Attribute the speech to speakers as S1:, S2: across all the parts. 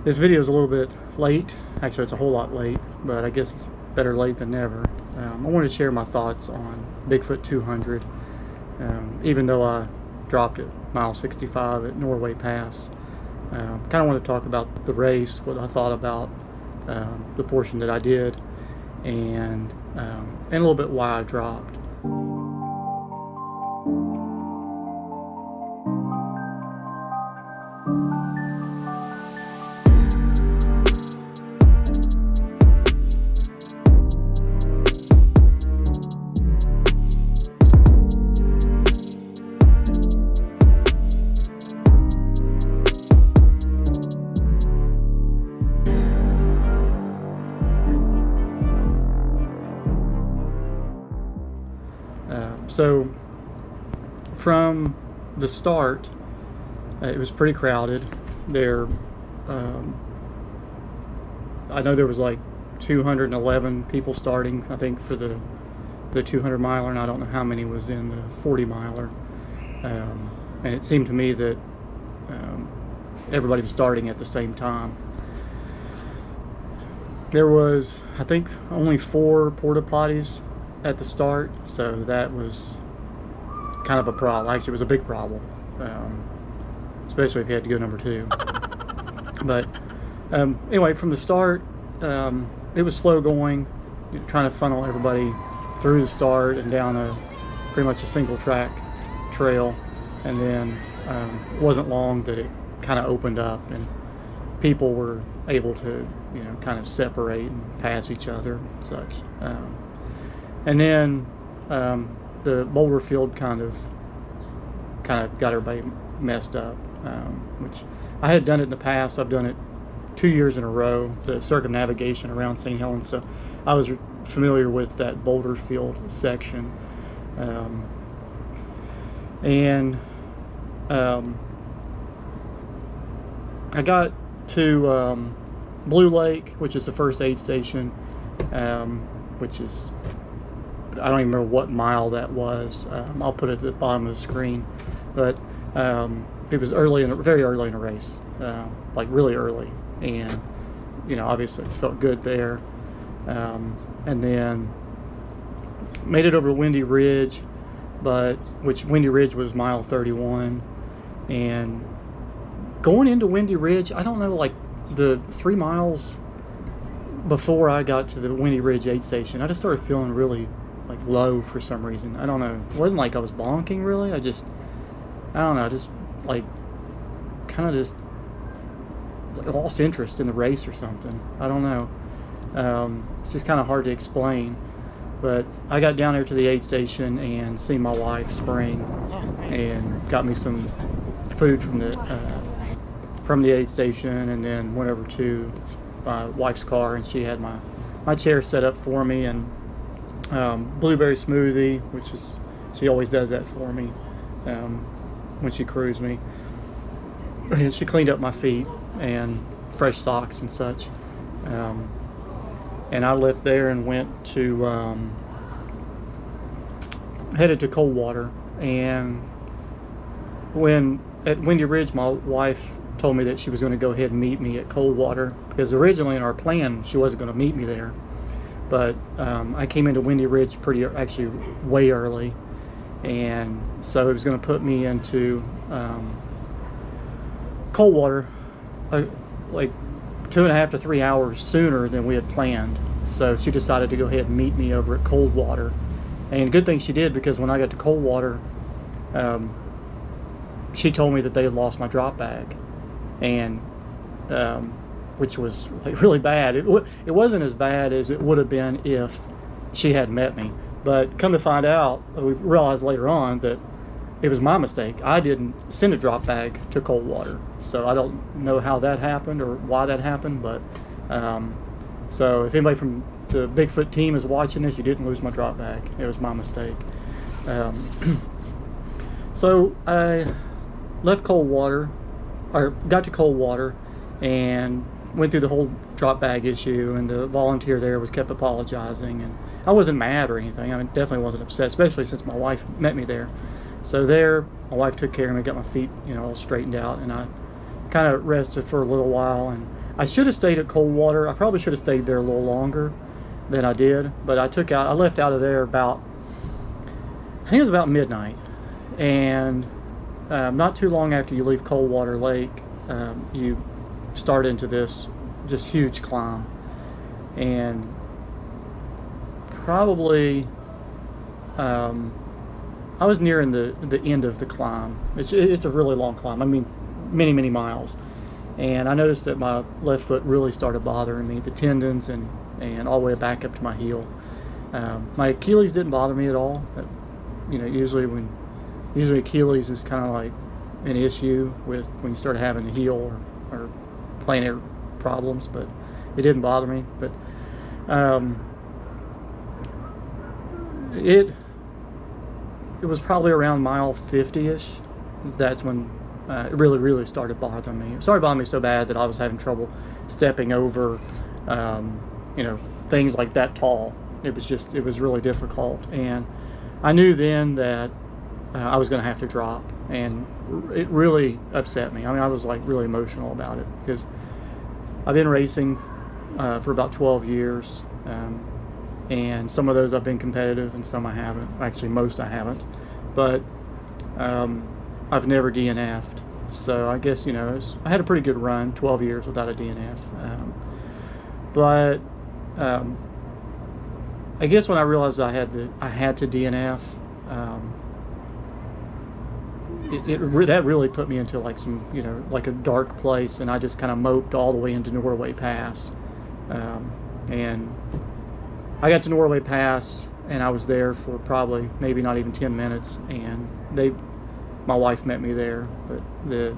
S1: This video is a little bit late. Actually, it's a whole lot late, but I guess it's better late than never. I wanted to share my thoughts on Bigfoot 200, even though I dropped at mile 65 at Norway Pass. Kind of want to talk about the race, what I thought about the portion that I did, and a little bit why I dropped. So from the start, it was pretty crowded there. I know there was like 211 people starting, I think, for the 200 miler, and I don't know how many was in the 40 miler. And it seemed to me that everybody was starting at the same time. There was, I think, only 4 porta potties at the start, so that was kind of a problem. Actually, it was a big problem, especially if you had to go number 2. But anyway, from the start, it was slow going, trying to funnel everybody through the start and down pretty much a single track trail, and then it wasn't long that it kind of opened up and people were able to, kind of separate and pass each other and such. And then the boulder field kind of got everybody messed up, which I had done it in the past. I've done it 2 years in a row, the circumnavigation around St. Helens, so I was familiar with that boulder field section. I got to Blue Lake, which is the first aid station, which is, I don't even remember what mile that was. I'll put it at the bottom of the screen, but it was very early in the race, like really early, and obviously felt good there. And then made it over to Windy Ridge, which Windy Ridge was mile 31, and going into Windy Ridge, I don't know, like the 3 miles before I got to the Windy Ridge aid station, I just started feeling really like low for some reason. I don't know. It wasn't like I was bonking really. I don't know. Just like kind of just lost interest in the race or something. I don't know. It's just kind of hard to explain. But I got down there to the aid station and seen my wife spraying, and got me some food from the aid station, and then went over to my wife's car, and she had my chair set up for me, and blueberry smoothie, which is, she always does that for me when she crews me. And she cleaned up my feet and fresh socks and such. And I left there and went to headed to Coldwater. And when at Windy Ridge, my wife told me that she was going to go ahead and meet me at Coldwater, because originally in our plan she wasn't going to meet me there. But I came into Windy Ridge actually way early, and so it was going to put me into Coldwater like 2.5 to 3 hours sooner than we had planned. So she decided to go ahead and meet me over at Coldwater, and good thing she did, because when I got to Coldwater, she told me that they had lost my drop bag, and which was like really bad. It wasn't as bad as it would have been if she had met me, but come to find out, we realized later on that it was my mistake. I didn't send a drop bag to Coldwater, so I don't know how that happened or why that happened, but so if anybody from the Bigfoot team is watching this, you didn't lose my drop bag. It was my mistake. So I left Coldwater, or got to Coldwater, and went through the whole drop bag issue, and the volunteer there kept apologizing, and I wasn't mad or anything. I mean, definitely wasn't upset, especially since my wife met me there. So there, my wife took care of me, got my feet, all straightened out, and I kind of rested for a little while, and I should have stayed at Coldwater. I probably should have stayed there a little longer than I did, but I left out of there about, I think it was about midnight, and not too long after you leave Coldwater Lake, you start into this just huge climb, and probably I was nearing the end of the climb. It's a really long climb. I mean, many miles. And I noticed that my left foot really started bothering me, the tendons and all the way back up to my heel. My Achilles didn't bother me at all. You know, usually Achilles is kind of like an issue with when you start having a heel or plantar problems, but it didn't bother me. But it was probably around mile 50-ish. That's when it really started bothering me. It started bothering me so bad that I was having trouble stepping over, you know, things like that tall. It was really difficult, and I knew then that I was going to have to drop, and it really upset me. I mean, I was like really emotional about it because I've been racing for about 12 years, and some of those I've been competitive and some I haven't. Actually, most I haven't, but I've never DNF'd. So I guess, you know, I had a pretty good run, 12 years without a DNF. But I guess when I realized I had to DNF, that really put me into like some, you know, like a dark place, and I just kind of moped all the way into Norway Pass. And I got to Norway Pass, and I was there for probably maybe not even 10 minutes, and my wife met me there. But the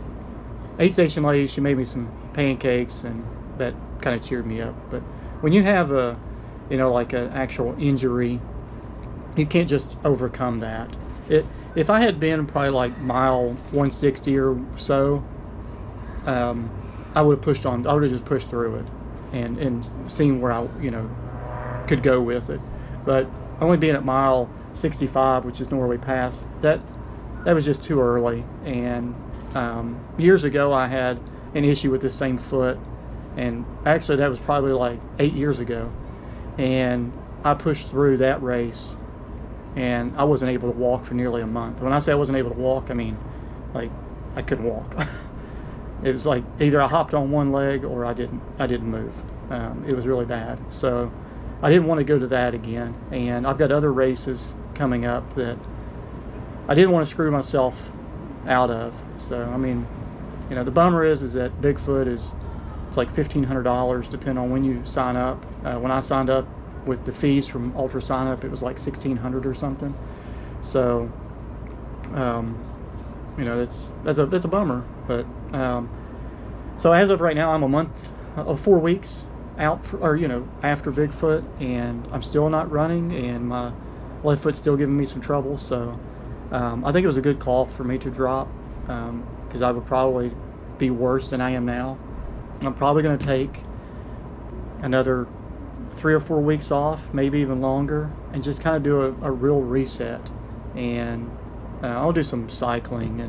S1: aid station lady, she made me some pancakes, and that kind of cheered me up. But when you have a, you know, like an actual injury, you can't just overcome that. If I had been probably like mile 160 or so, I would have pushed on. I would have just pushed through it and seen where I, you know, could go with it. But only being at mile 65, which is Norway Pass, that was just too early. And years ago, I had an issue with this same foot, and actually that was probably like 8 years ago. And I pushed through that race, and I wasn't able to walk for nearly a month. When I say I wasn't able to walk, I mean like I couldn't walk. It was like either I hopped on one leg or I didn't move. It was really bad. So I didn't want to go to that again. And I've got other races coming up that I didn't want to screw myself out of. So I mean, you know, the bummer is that Bigfoot it's like $1,500 depending on when you sign up. When I signed up with the fees from Ultra Sign Up, it was like $1,600 or something. So you know, that's a bummer. But so as of right now, I'm a month, 4 weeks out after Bigfoot, and I'm still not running, and my left foot's still giving me some trouble. So I think it was a good call for me to drop, because I would probably be worse than I am now. I'm probably going to take another 3 or 4 weeks off, maybe even longer, and just kind of do a real reset. And I'll do some cycling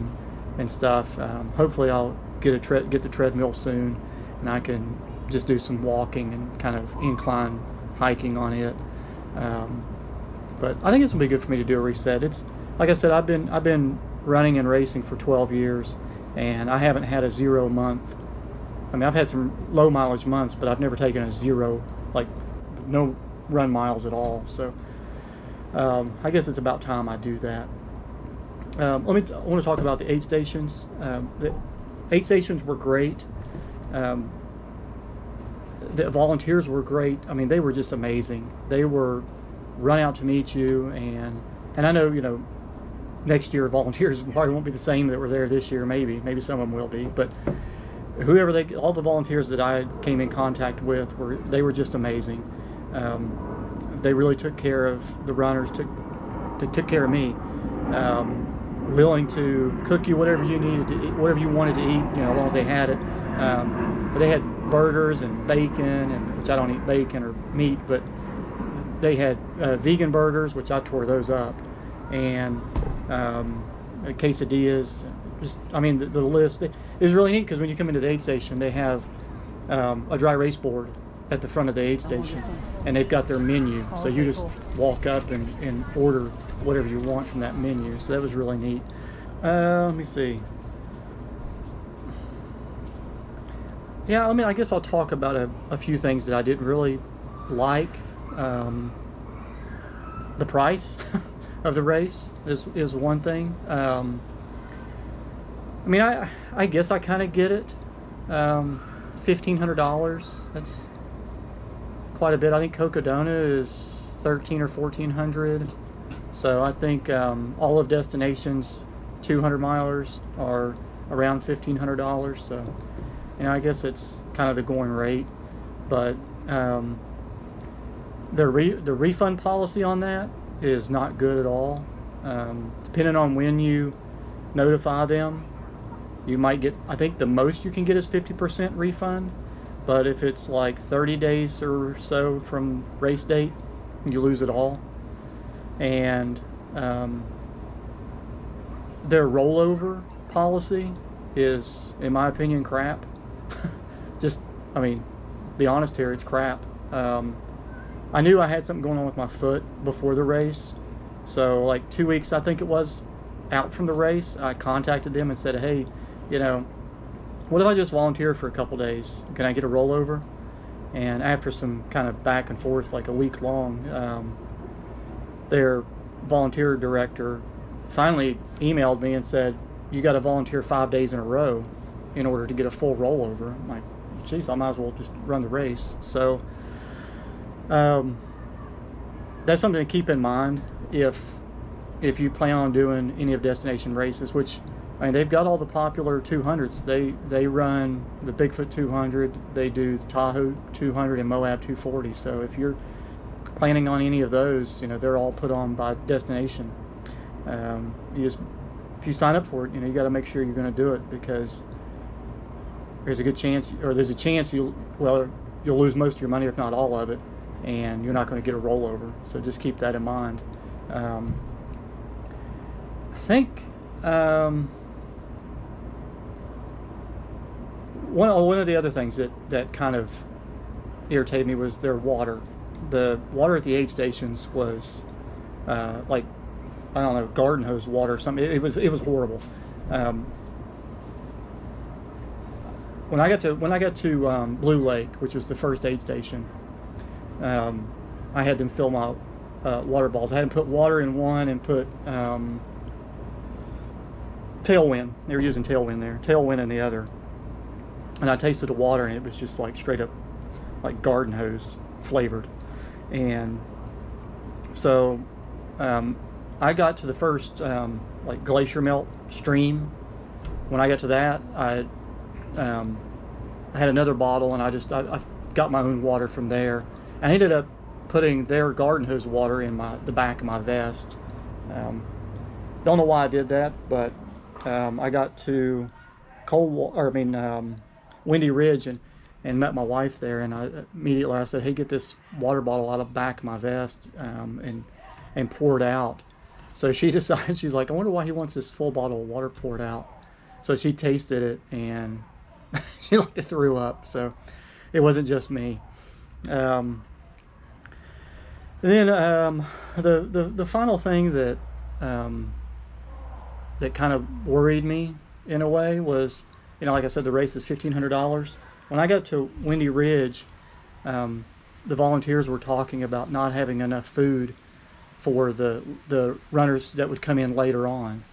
S1: and stuff. Hopefully I'll get the treadmill soon, and I can just do some walking and kind of incline hiking on it. But I think it's gonna be good for me to do a reset. It's like I said, I've been running and racing for 12 years, and I haven't had a 0 month. I mean, I've had some low mileage months, but I've never taken a 0, like no run miles at all. So I guess it's about time I do that. I want to talk about the aid stations. The aid stations were great. The volunteers were great. I mean, they were just amazing. They were run out to meet you, and I know, you know, next year volunteers probably won't be the same that were there this year. Maybe some of them will be, but all the volunteers that I came in contact with they were just amazing. They really took care of the runners, took care of me. Willing to cook you whatever you needed to eat, whatever you wanted to eat, you know, as long as they had it. But they had burgers and bacon, which I don't eat bacon or meat, but they had vegan burgers, which I tore those up, and quesadillas. Just, I mean, the list. It was really neat because when you come into the aid station, they have a dry race board at the front of the aid station, and they've got their menu. So you just walk up and order whatever you want from that menu. So that was really neat. Let me see. Yeah, I mean, I guess I'll talk about a few things that I didn't really like. The price of the race is one thing. I mean, I guess I kind of get it. $1,500. That's quite a bit. I think Cocodona is 1,300 or 1,400. So I think all of Destination's 200 milers are around $1,500. So, you know, I guess it's kind of the going rate. But the refund policy on that is not good at all. Depending on when you notify them, you might get, I think the most you can get is 50% refund, but if it's like 30 days or so from race date, you lose it all. And their rollover policy is, in my opinion, crap. Just, I mean, be honest here, it's crap. I knew I had something going on with my foot before the race, so like 2 weeks, I think it was, out from the race, I contacted them and said, hey, you know, what if I just volunteer for a couple days? Can I get a rollover? And after some kind of back and forth, like a week long, their volunteer director finally emailed me and said, you got to volunteer 5 days in a row in order to get a full rollover. I'm like, geez, I might as well just run the race. So that's something to keep in mind if you plan on doing any of Destination races, which, I mean, they've got all the popular 200s. They run the Bigfoot 200, they do the Tahoe 200 and Moab 240. So if you're planning on any of those, you know, they're all put on by Destination. If you sign up for it, you know, you got to make sure you're going to do it, because there's a chance you'll lose most of your money, if not all of it, and you're not going to get a rollover. So just keep that in mind. I think one of the other things that kind of irritated me was their water. The water at the aid stations was like, I don't know, garden hose water or something. It was horrible. When I got to Blue Lake, which was the first aid station, I had them fill my water balls. I had them put water in one and put Tailwind. They were using Tailwind there. Tailwind in the other. And I tasted the water, and it was just like straight up like garden hose flavored. And so I got to the first like glacier melt stream. When I got to that, I had another bottle, and I got my own water from there. I ended up putting their garden hose water in the back of my vest. Don't know why I did that, but I got to Windy Ridge and met my wife there, and I said, hey, get this water bottle out of the back of my vest and pour it out. So she decided, she's like, I wonder why he wants this full bottle of water poured out. So she tasted it, and she like threw up. So it wasn't just me. Then the final thing that that kind of worried me in a way was, you know, like I said, the race is $1,500. When I got to Windy Ridge, the volunteers were talking about not having enough food for the runners that would come in later on,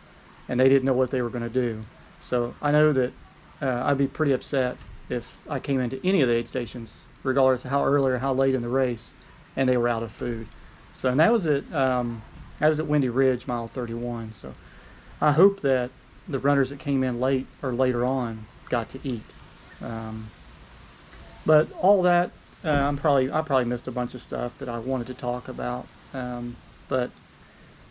S1: and they didn't know what they were going to do. So I know that I'd be pretty upset if I came into any of the aid stations, regardless of how early or how late in the race, and they were out of food. So, and that was at Windy Ridge, mile 31. So I hope that the runners that came in late or later on got to eat. But all that, I probably missed a bunch of stuff that I wanted to talk about. But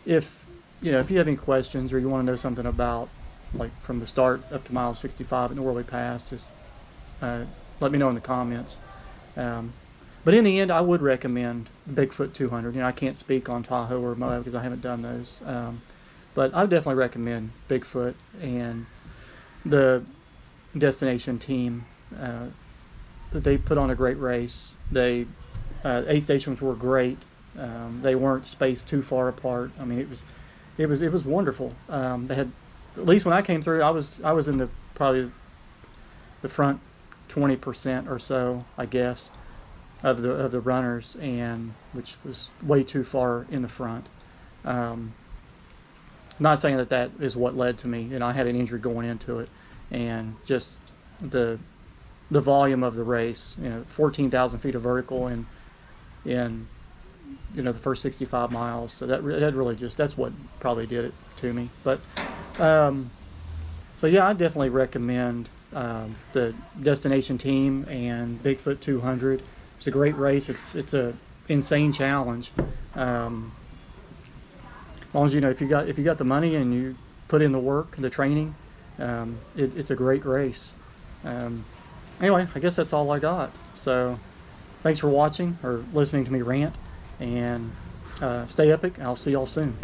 S1: if you have any questions, or you want to know something about, like, from the start up to mile 65 at Norway Pass, just let me know in the comments. But in the end, I would recommend Bigfoot 200. You know, I can't speak on Tahoe or Moab because I haven't done those. But I would definitely recommend Bigfoot, and the Destination team they put on a great race. They aid stations were great. They weren't spaced too far apart. I mean, it was wonderful. They had, at least when I came through, I was in the probably the front 20% or so, I guess, of the runners, and which was way too far in the front. Not saying that that is what led to me. I had an injury going into it, and just the volume of the race. 14,000 feet of vertical in the first 65 miles. So that really that's what probably did it to me. But so yeah, I definitely recommend the Destination Team and Bigfoot 200. It's a great race. It's a insane challenge. As long as if you got the money and you put in the work, the training, it's a great race. Anyway, I guess that's all I got. So thanks for watching or listening to me rant, and stay epic. I'll see y'all soon.